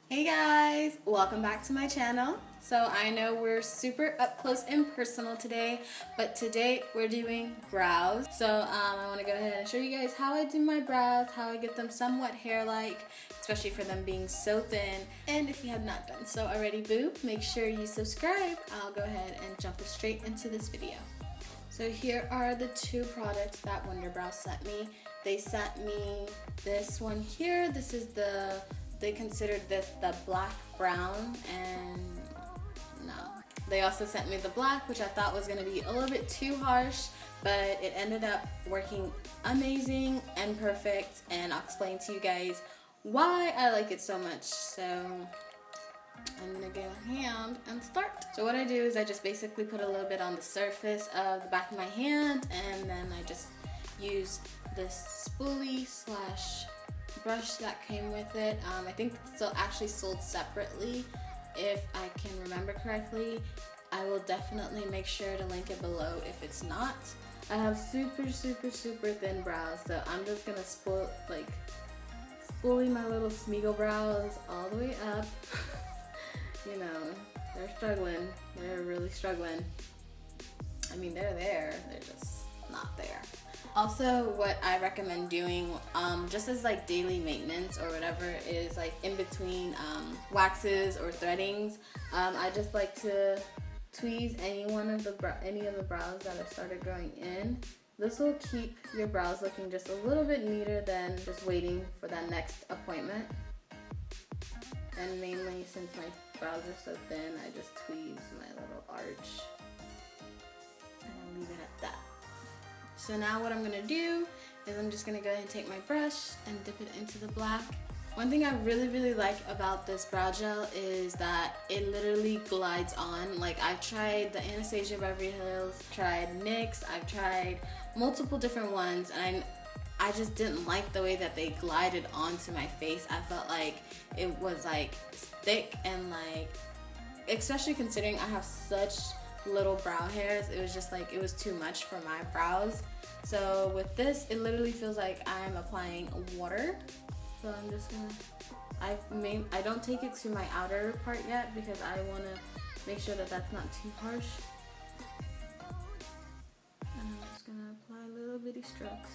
Hey guys, welcome back to my channel. So I know we're super up close and personal today, but today we're doing brows. So I want to go ahead and show you guys how I do my brows, how I get them somewhat hair-like, especially for them being so thin. And if you have not done so already, boo, make sure you subscribe. I'll go ahead and jump straight into this video. So here are the two products that Wonder Brows sent me. They sent me this one here. This is they considered this the black brown, and no. They also sent me the black, which I thought was gonna be a little bit too harsh, but it ended up working amazing and perfect, and I'll explain to you guys why I like it so much. So I'm gonna go ahead and start. So what I do is I just basically put a little bit on the surface of the back of my hand, and then I just use this spoolie slash brush that came with it. I think it's still actually sold separately, if I can remember correctly. I will definitely make sure to link it below if it's not. I have super thin brows, so I'm just gonna spoolie my little Smeagol brows all the way up. You know, they're struggling. They're really struggling. I mean, they're there, they're just not there. Also, what I recommend doing, just as like daily maintenance or whatever, is like in between waxes or threadings, I just like to tweeze any of the brows that have started growing in. This will keep your brows looking just a little bit neater than just waiting for that next appointment. And mainly, since my brows are so thin, I just tweeze my little arch, and I'll leave it at that. So now what I'm gonna do is I'm just gonna go ahead and take my brush and dip it into the black. One thing I really like about this brow gel is that it literally glides on. Like, I've tried the Anastasia Beverly Hills, tried NYX, I've tried multiple different ones, and I just didn't like the way that they glided onto my face. I felt like it was like thick, and like, especially considering I have such little brow hairs, it was just like, it was too much for my brows. So with this, it literally feels like I'm applying water. So I'm just gonna, I don't take it to my outer part yet because I wanna make sure that that's not too harsh. And I'm just gonna apply little bitty strokes.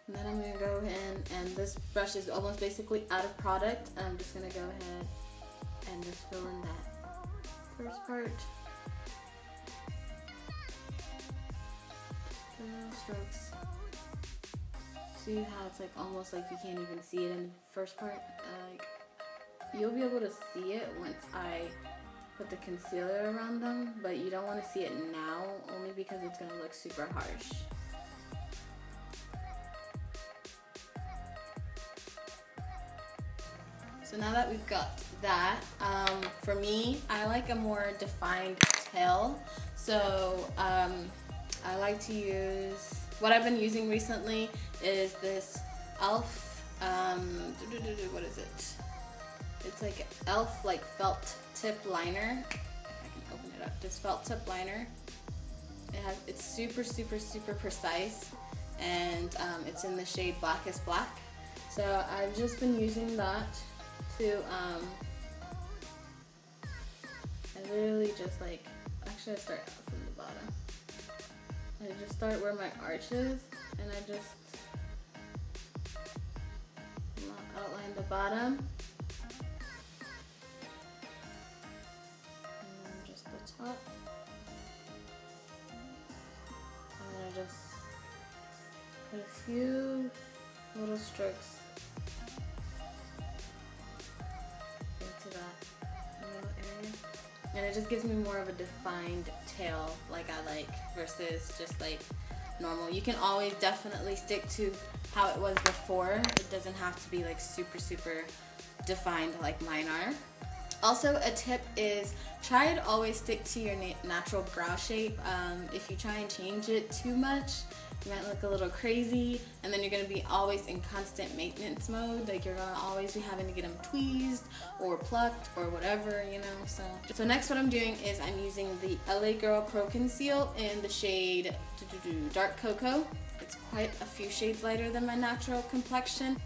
And then I'm going to go in, and this brush is almost basically out of product. I'm just going to go ahead and just fill in that first part. Little strokes. See how it's like almost like you can't even see it in the first part? Like, you'll be able to see it once I put the concealer around them, but you don't want to see it now, only because it's going to look super harsh. So now that we've got that, for me, I like a more defined tail. So I like to use, what I've been using recently is this e.l.f. What is it? It's like e.l.f. like felt tip liner. If I can open it up, this felt tip liner. It's super precise, and it's in the shade Blackest Black. So I've just been using that to I literally just like, actually I start from the bottom. I just start where my arch is, and I just outline the bottom, and then just the top, and then I just put a few little strokes and it just gives me more of a defined tail like I like, versus just like normal. You can always definitely stick to how it was before. It doesn't have to be like super defined like mine are. Also, a tip is try to always stick to your natural brow shape. If you try and change it too much, you might look a little crazy, and then you're gonna be always in constant maintenance mode. Like, you're gonna always be having to get them tweezed or plucked or whatever, you know. So next, what I'm doing is I'm using the LA Girl Pro Conceal in the shade Dark Cocoa. It's quite a few shades lighter than my natural complexion.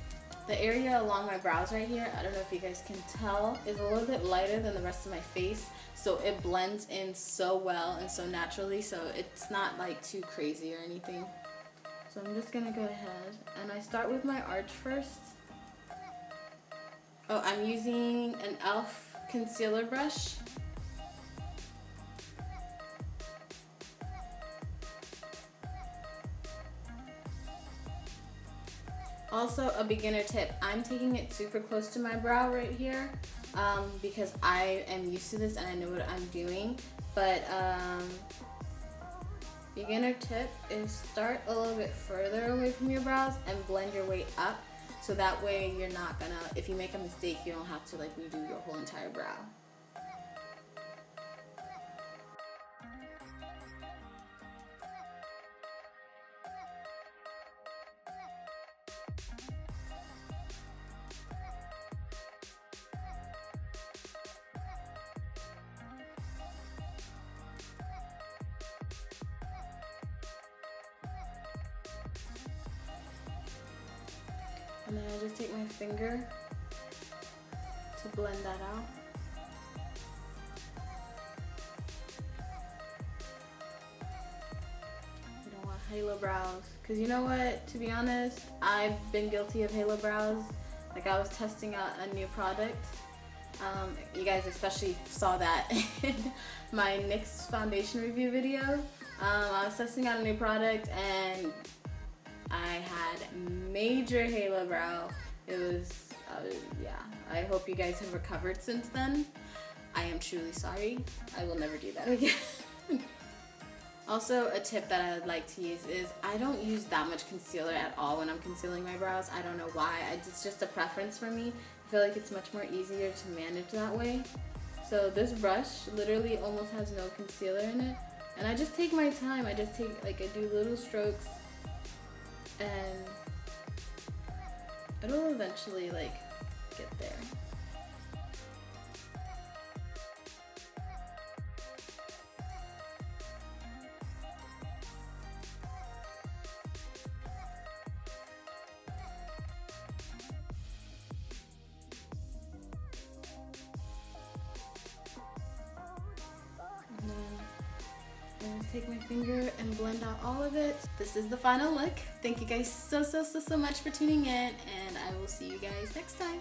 The area along my brows right here, I don't know if you guys can tell, is a little bit lighter than the rest of my face, so it blends in so well and so naturally, so it's not like too crazy or anything. So I'm just gonna go ahead and I start with my arch first. Oh, I'm using an e.l.f. concealer brush. Also, a beginner tip, I'm taking it super close to my brow right here because I am used to this and I know what I'm doing. But beginner tip is start a little bit further away from your brows and blend your way up, so that way you're not gonna, if you make a mistake, you don't have to like redo your whole entire brow. And then I just take my finger to blend that out. You don't want halo brows, because you know what, to be honest, I've been guilty of halo brows. Like, I was testing out a new product. You guys especially saw that in my NYX foundation review video. I was testing out a new product and I had major halo brow. It was, yeah. I hope you guys have recovered since then. I am truly sorry. I will never do that again. Also, a tip that I would like to use is I don't use that much concealer at all when I'm concealing my brows. I don't know why. It's just a preference for me. I feel like it's much more easier to manage that way. So this brush literally almost has no concealer in it. And I just take my time. I just take, like, I do little strokes and it'll eventually like get there. And then I just take my finger and blend out all of it. This is the final look. Thank you guys so much for tuning in, and I will see you guys next time.